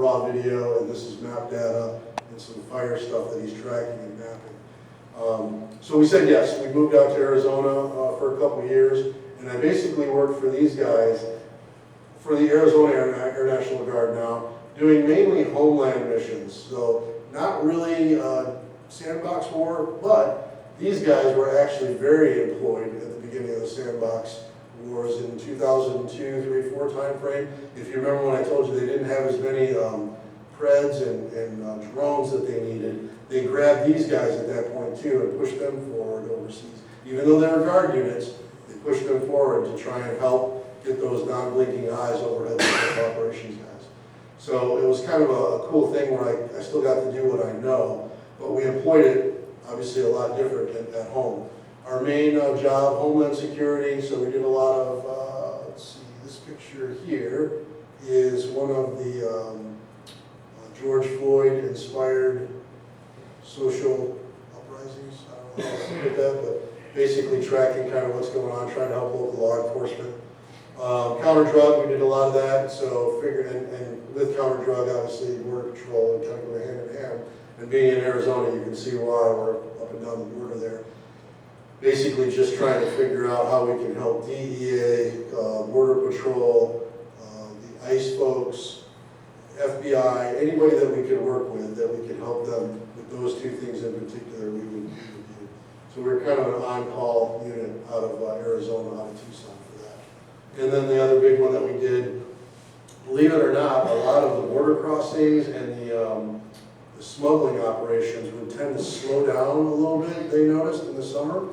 raw video, and this is map data and some fire stuff that he's tracking and mapping. So we said yes. We moved out to Arizona for a couple of years, and I basically worked for these guys for the Arizona Air National Guard now, doing mainly homeland missions. So not really sandbox war, but these guys were actually very employed at the beginning of the sandbox wars in 2002, 3, 4 time frame. If you remember when I told you they didn't have as many Preds and drones that they needed, they grabbed these guys at that point too and pushed them forward overseas. Even though they were guard units, they pushed them forward to try and help get those non-blinking eyes overhead that the operations has. So it was kind of a cool thing where I still got to do what I know, but we employed it obviously a lot different at home. Our main job, Homeland Security, so we did a lot of, let's see, this picture here is one of the George Floyd inspired social uprisings. I don't know how to put that, but basically tracking kind of what's going on, trying to help local law enforcement. Counter drug, we did a lot of that, so figured, and with counter drug, obviously, border patrol and kind of go hand in hand. And being in Arizona, you can see why we're up and down the border there. Basically, just trying to figure out how we can help DEA, Border Patrol, the ICE folks, FBI, anybody that we could work with, that we could help them with those two things in particular, we would do. So we're kind of an on-call unit out of Arizona, out of Tucson for that. And then the other big one that we did, believe it or not, a lot of the border crossings and the smuggling operations would tend to slow down a little bit, they noticed, in the summer,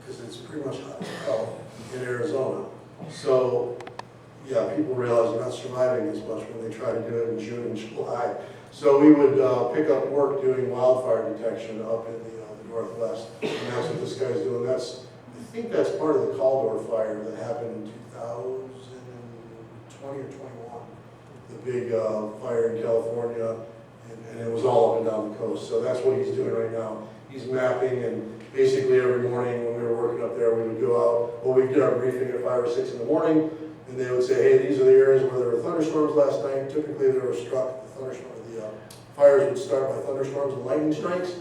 because it's pretty much hot as hell in Arizona. So, yeah, people realize they're not surviving as much when they try to do it in June and July. So we would pick up work doing wildfire detection up in the Northwest, and that's what this guy's doing. I think that's part of the Caldor fire that happened in 2020 or 21, the big fire in California, and it was all up and down the coast. So that's what he's doing right now. He's mapping, and basically every morning when we were working up there, we would go out, well, we'd get our briefing at 5 or 6 in the morning, and they would say, hey, these are the areas where there were thunderstorms last night. Typically they were struck, the fires would start by thunderstorms and lightning strikes.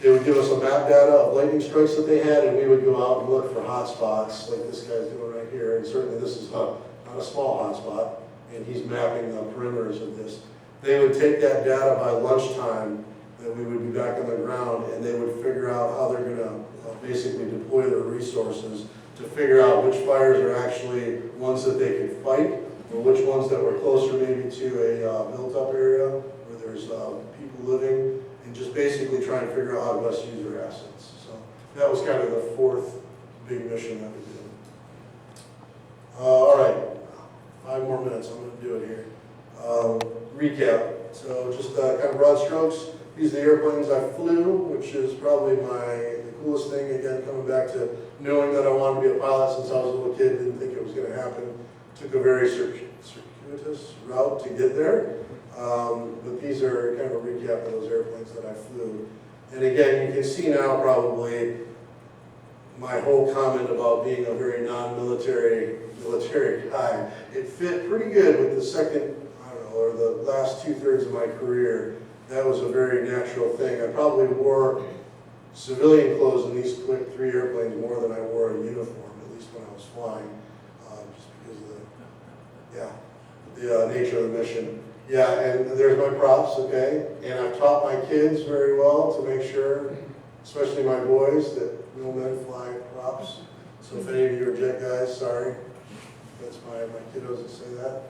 They would give us a map data of lightning strikes that they had, and we would go out and look for hot spots like this guy's doing right here. And certainly this is not a small hot spot, and he's mapping the perimeters of this. They would take that data by lunchtime that we would be back on the ground, and they would figure out how they're going to basically deploy their resources to figure out which fires are actually ones that they could fight, or which ones that were closer maybe to a built-up area where there's people living, and just basically trying to figure out how to best use their assets. So that was kind of the fourth big mission that we did. All right, 5 more minutes, I'm going to do it here. Recap, so just kind of broad strokes. These are the airplanes I flew, which is probably the coolest thing, again, coming back to knowing that I wanted to be a pilot since I was a little kid, didn't think it was going to happen. Took a very circuitous route to get there. But these are kind of a recap of those airplanes that I flew. And again, you can see now probably my whole comment about being a very non-military guy. It fit pretty good with the second, I don't know, or the last 2/3 of my career. That was a very natural thing. I probably wore civilian clothes in these quick 3 airplanes more than I wore a uniform, at least when I was flying, just because of the nature of the mission. Yeah, and there's my props, okay? And I've taught my kids very well to make sure, especially my boys, that no men fly props. So if any of you are jet guys, sorry. That's my kiddos that say that.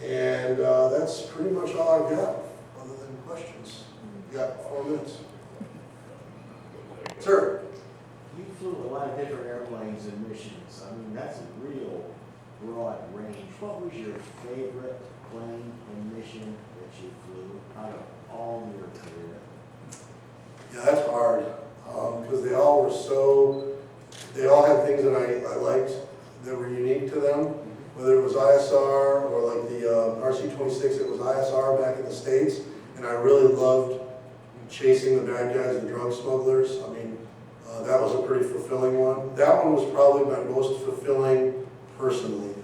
And that's pretty much all I've got, other than questions. You got 4 minutes. Sir? You flew a lot of different airplanes and missions. I mean, that's a real broad range. What was your favorite plane and mission that you flew out of all your career? Yeah, that's hard, because they all had things that I liked that were unique to them, whether it was ISR or like the RC-26, it was ISR back in the States, and I really loved chasing the bad guys, the drug smugglers. I mean, that was a pretty fulfilling one. That one was probably my most fulfilling personally,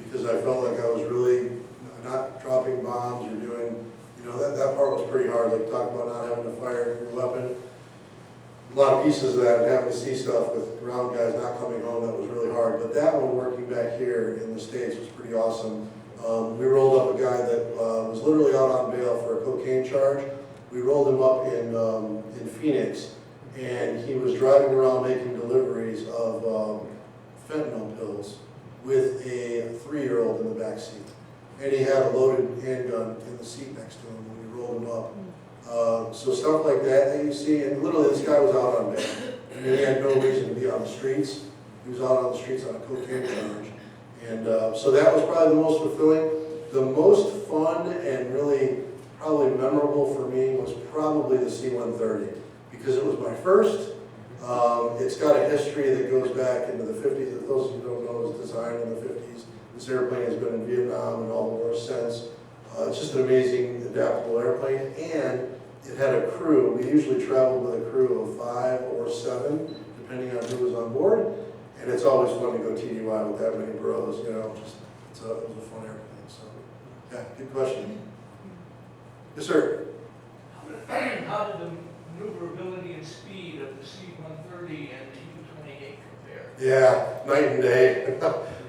because I felt like I was really not dropping bombs or doing know, that part was pretty hard, like talk about not having to fire your weapon. A lot of pieces of that and having to see stuff with ground guys not coming home, that was really hard. But that one, working back here in the States, was pretty awesome. We rolled up a guy that was literally out on bail for a cocaine charge. We rolled him up in Phoenix, and he was driving around making deliveries of fentanyl pills with a 3-year-old in the back seat. And he had a loaded handgun in the seat next to him when we rolled him up. So stuff like that you see, and literally this guy was out on bail. I mean, he had no reason to be on the streets. He was out on the streets on a cocaine charge. And so that was probably the most fulfilling. The most fun and really probably memorable for me was probably the C-130, because it was my first. It's got a history that goes back into the 50s. If those of you who don't know, it was designed in the 50s. This airplane has been in Vietnam and all the wars since. It's just an amazing, adaptable airplane, and it had a crew. We usually traveled with a crew of 5 or 7, depending on who was on board. And it's always fun to go TDY with that many bros, you know. It was a fun airplane. So, yeah, good question. Yes, sir. How did the maneuverability and speed of the C-130 and the U-28 compare? Yeah, night and day.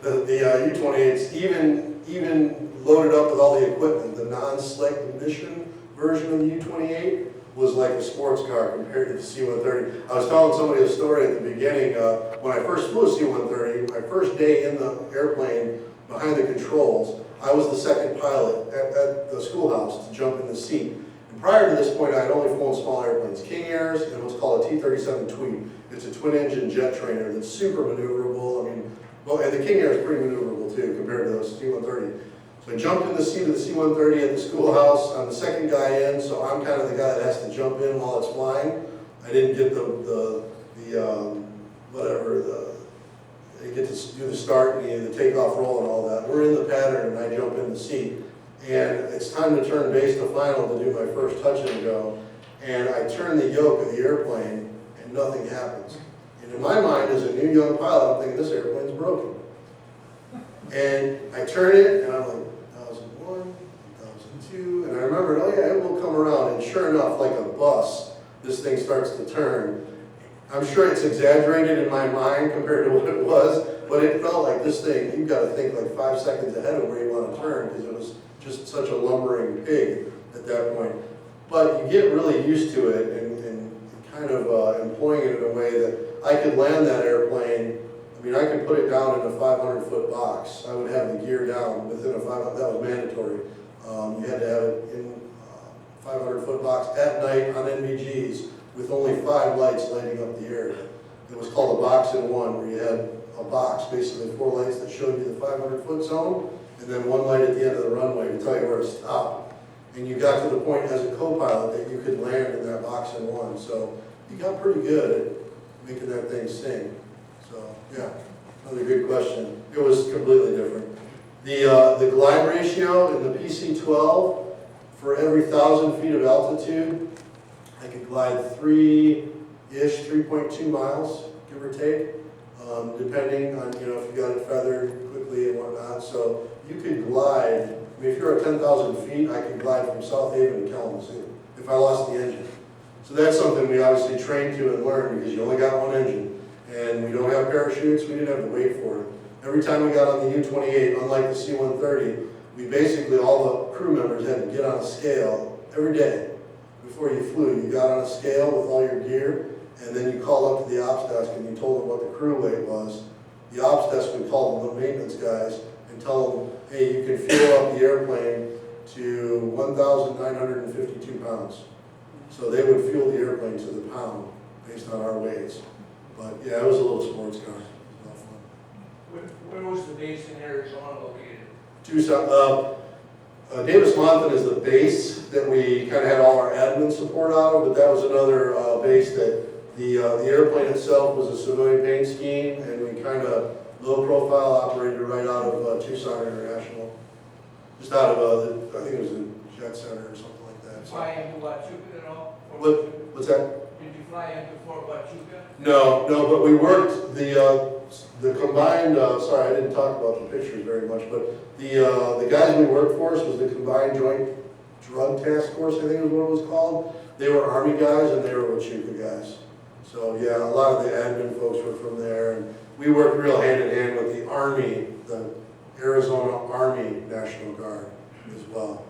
the U-28's even loaded up with all the equipment. The non-slick mission version of the U-28 was like a sports car compared to the C-130. I was telling somebody a story at the beginning. When I first flew a C-130, my first day in the airplane behind the controls, I was the second pilot at the schoolhouse to jump in the seat. And prior to this point, I had only flown small airplanes, King Airs and what's called a T-37 Tweed. It's a twin-engine jet trainer that's super maneuverable. I mean, well, and the King Air is pretty maneuverable too compared to the C-130. So I jumped in the seat of the C-130 at the schoolhouse. I'm the second guy in, so I'm kind of the guy that has to jump in while it's flying. I didn't get I get to do the start and the takeoff roll and all that. We're in the pattern and I jump in the seat. And it's time to turn base to final to do my first touch and go. And I turn the yoke of the airplane and nothing happens. And in my mind, as a new young pilot, I'm thinking this airplane's broken. And I turn it and I'm like, 2001, 2002, and I remembered, oh yeah, it will come around. And sure enough, like a bus, this thing starts to turn. I'm sure it's exaggerated in my mind compared to what it was, but it felt like this thing, you've got to think like 5 seconds ahead of where you want to turn, because it was just such a lumbering pig at that point. But you get really used to it and kind of employing it in a way that I could land that airplane. I mean, I could put it down in a 500-foot box. I would have the gear down within a 500, that was mandatory. You had to have it in a 500-foot box at night on NVGs with only 5 lights lighting up the area. It was called a box in one, where you had a box, basically 4 lights that showed you the 500-foot zone, and then 1 light at the end of the runway to tell you where to stop. And you got to the point as a co-pilot that you could land in that box in one. So you got pretty good at making that thing sing. So yeah, another good question. It was completely different. The glide ratio in the PC-12, for every 1,000 feet of altitude, I could glide 3-ish, 3.2 miles, give or take, depending on, you know, if you got it feathered quickly and whatnot. So you could glide, I mean, if you're at 10,000 feet, I could glide from South Haven to Kalamazoo if I lost the engine. So that's something we obviously trained to and learned, because you only got one engine. And we don't have parachutes, we didn't have to wait for it. Every time we got on the U-28, unlike the C-130, we basically, all the crew members had to get on a scale every day. Before you flew, you got on a scale with all your gear, and then you called up to the ops desk and you told them what the crew weight was. The ops desk would call them the maintenance guys and tell them, hey, you can fuel up the airplane to 1,952 pounds. So they would fuel the airplane to the pound based on our weights. But yeah, it was a little sports car. It was a lot of fun. Where was the base in Arizona located? Tucson. Davis-Monthan is the base that we kind of had all our admin support out of, but that was another base that the airplane itself was a civilian paint scheme, and we kind of low profile operated right out of Tucson International. Just out of, I think it was a jet center or something like that. Did you fly into Huachuca at all? What's that? Did you fly into Fort Huachuca? No, but we worked the combined, sorry, I didn't talk about the pictures very much, but the guys we worked for us was the Combined Joint Drug Task Force, I think is what it was called. They were Army guys and they were Huachuca guys. So yeah, a lot of the admin folks were from there, and we worked real hand in hand with the Army, the Arizona Army National Guard as well.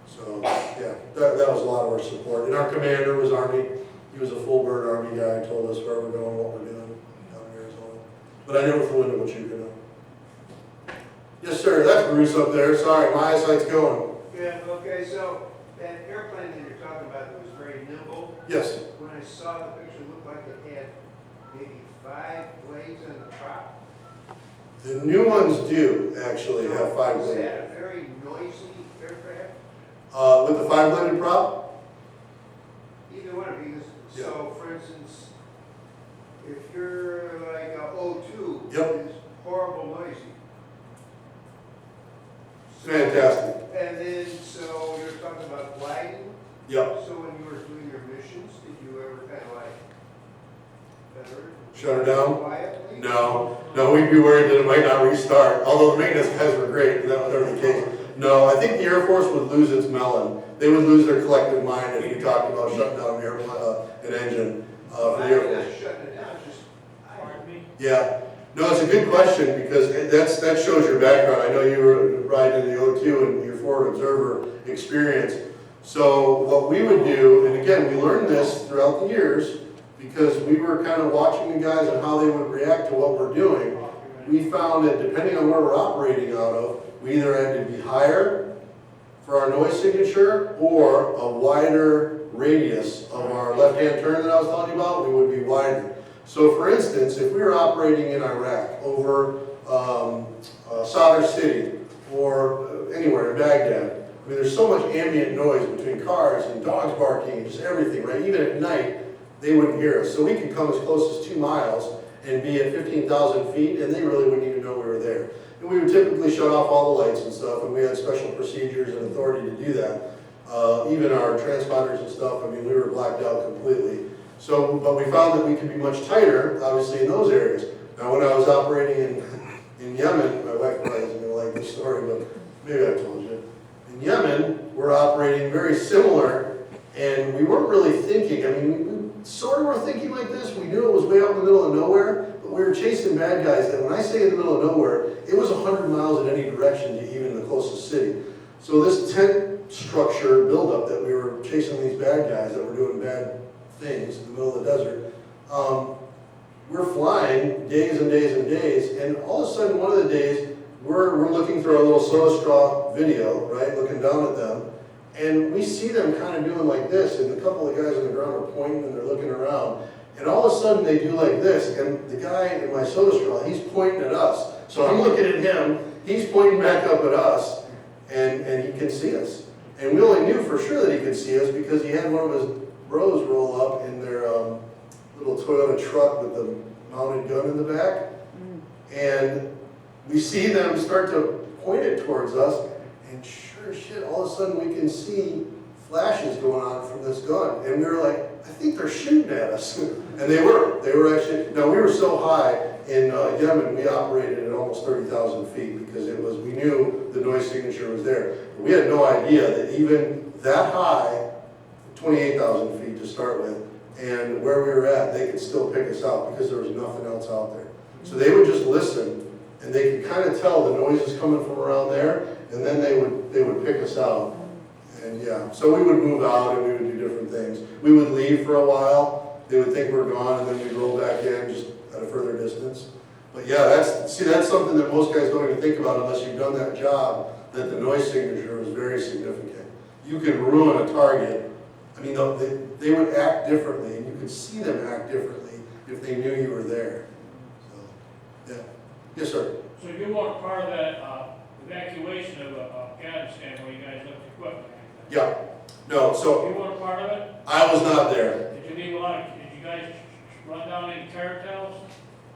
So yeah, that was a lot of our support. And our commander was Army. He was a full bird Army guy, told us where we're going, what we're doing down in Arizona. But I never flew into Huachuca. No. Yes, sir, that's Bruce up there. Sorry, my eyesight's going. Yeah, okay, so that airplane that you're talking about that was very nimble, Yes. when I saw the picture, it looked like it had maybe 5 blades on the top. The new ones do actually have 5 Is blades. that a very noisy aircraft? With the 5-bladed prop? Either one, because, Yeah. so for instance, if you're like a O2, Yep. it's horrible noisy. Fantastic. And then, so you're talking about gliding? Yep. So when you were doing your missions, did you ever kind of like, better? Shut her down? Quietly? No, we'd be worried that it might not restart. Although the maintenance guys were great, and that was never the case. No, I think the Air Force would lose its melon. They would lose their collective mind if we talked about shutting down an engine for the Air Force. Not shutting it down, just, Pardon me? Yeah, no, it's a good question because that shows your background. I know you were riding in the O2 and your forward observer experience. So what we would do, and again, we learned this throughout the years because we were kind of watching the guys and how they would react to what we're doing. We found that depending on where we're operating out of, we either had to be higher for our noise signature or a wider radius of our left-hand turn that I was talking about, we would be wider. So for instance, if we were operating in Iraq over Sadr City or anywhere in Baghdad, I mean, there's so much ambient noise between cars and dogs barking and just everything, right? Even at night, they wouldn't hear us. So we could come as close as 2 miles and be at 15,000 feet, and they really wouldn't even know we were there. And we would typically shut off all the lights and stuff, and we had special procedures and authority to do that. Even our transponders and stuff, I mean, we were blacked out completely. So, but we found that we could be much tighter, obviously, in those areas. Now, when I was operating in Yemen, my wife probably isn't going to like this story, but maybe I told you. In Yemen, we're operating very similar, and we weren't really thinking. I mean, we sort of were thinking like this. We knew it was way out in the middle of nowhere, but we were chasing bad guys that when I say in the middle of nowhere, it was 100 miles in any direction to even the closest city. So this tent structure buildup that we were chasing these bad guys that were doing bad things in the middle of the desert, we're flying days and days and days, and all of a sudden one of the days, we're looking through our little soda straw video, right, looking down at them, and we see them kind of doing like this, and a couple of guys on the ground are pointing and they're looking around, and all of a sudden they do like this, and the guy in my soda straw, he's pointing at us. So I'm looking at him, he's pointing back up at us, and he can see us. And we only knew for sure that he could see us because he had one of his bros roll up in their little Toyota truck with the mounted gun in the back. And we see them start to point it towards us, and sure as shit, all of a sudden we can see flashes going on from this gun. And we were like, I think they're shooting at us. And they were actually, now we were so high in Yemen, we operated at almost 30,000 feet because we knew the noise signature was there. But we had no idea that even that high, 28,000 feet to start with, and where we were at, they could still pick us out because there was nothing else out there. So they would just listen, and they could kind of tell the noise is coming from around there, and then they would pick us out. And yeah, so we would move out and we would do different things. We would leave for a while, they would think we're gone, and then we'd roll back in just at a further distance. But yeah, that's something that most guys don't even think about unless you've done that job, that the noise signature was very significant. You could ruin a target. I mean, they would act differently, and you could see them act differently if they knew you were there. So, yeah. Yes, sir. So you weren't part of that evacuation of Afghanistan where you guys left equipment? Yeah. No, so You weren't part of it? I was not there. Did you guys run down any cartels?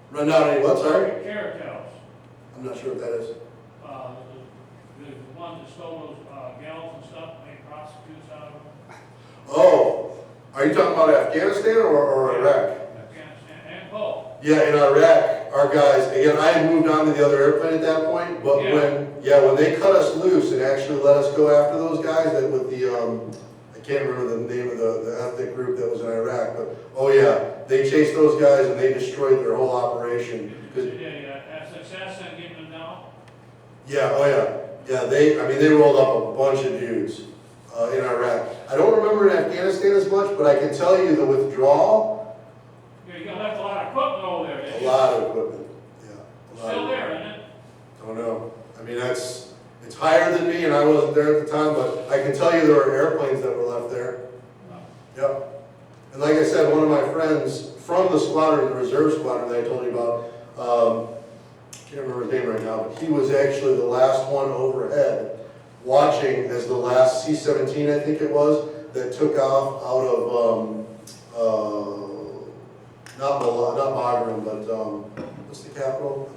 Run down any what, sorry? Cartels. I'm not sure what that is. The ones that stole those gals and stuff, made prostitutes out of them? Oh, are you talking about Afghanistan or Iraq? Afghanistan and both. Yeah, in Iraq, our guys, again, I had moved on to the other airplane at that point, but when they cut us loose and actually let us go after those guys, that with the, I can't remember the name of the ethnic group that was in Iraq, but, oh yeah, they chased those guys and they destroyed their whole operation. Success in getting them down? Yeah, oh yeah. Yeah, they rolled up a bunch of dudes in Iraq. I don't remember in Afghanistan as much, but I can tell you the withdrawal. You left a lot of equipment over there, didn't A you? lot of equipment, yeah. Still there, isn't it? Don't know. I mean, it's higher than me, and I wasn't there at the time, but I can tell you there were airplanes that were left there. Yep. And like I said, one of my friends from the squadron, the reserve squadron that I told you about, can't remember his name right now, but he was actually the last one overhead watching as the last C-17, I think it was, that took off out of, not Bagram, but what's the capital?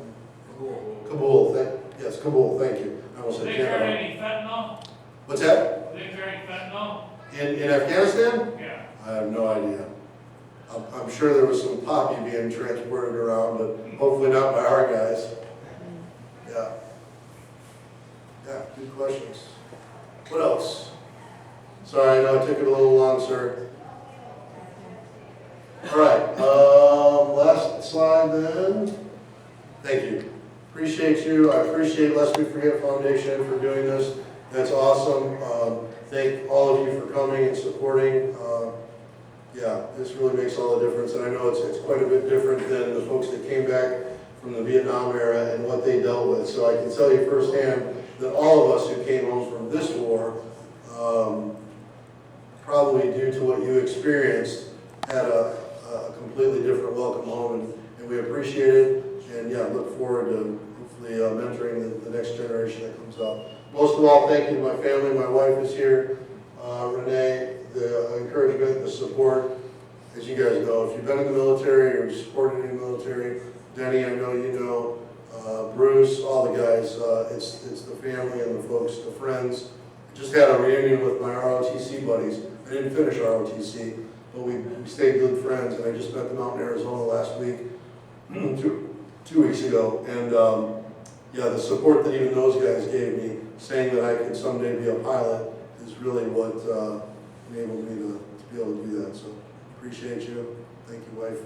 Kabul. Yes, Kabul, thank you. I almost Did said they carry Canada. any fentanyl? What's that? Were they carrying fentanyl? In Afghanistan? Yeah. I have no idea. I'm sure there was some poppy being transported around, but hopefully not by our guys. Yeah. Yeah, good questions. What else? Sorry, I know I took it a little long, sir. All right, last slide then. Thank you. Appreciate you. I appreciate Lest We Forget Foundation for doing this. That's awesome. Thank all of you for coming and supporting. Yeah, this really makes all the difference, and I know it's quite a bit different than the folks that came back from the Vietnam era and what they dealt with. So I can tell you firsthand that all of us who came home from this war, probably due to what you experienced, had a completely different welcome home, and we appreciate it, and yeah, look forward to hopefully mentoring the next generation that comes up. Most of all, thank you to my family. My wife is here, Renee. The encouragement, the support, as you guys know, if you've been in the military or supported in the military, Denny, I know you know, Bruce, all the guys, it's the family and the folks, the friends. I just had a reunion with my ROTC buddies. I didn't finish ROTC, but we stayed good friends, and I just met them out in Arizona last week, 2 weeks ago, and yeah, the support that even those guys gave me, saying that I could someday be a pilot, is really what enabled me to be able to do that. So appreciate you. Thank you, wife.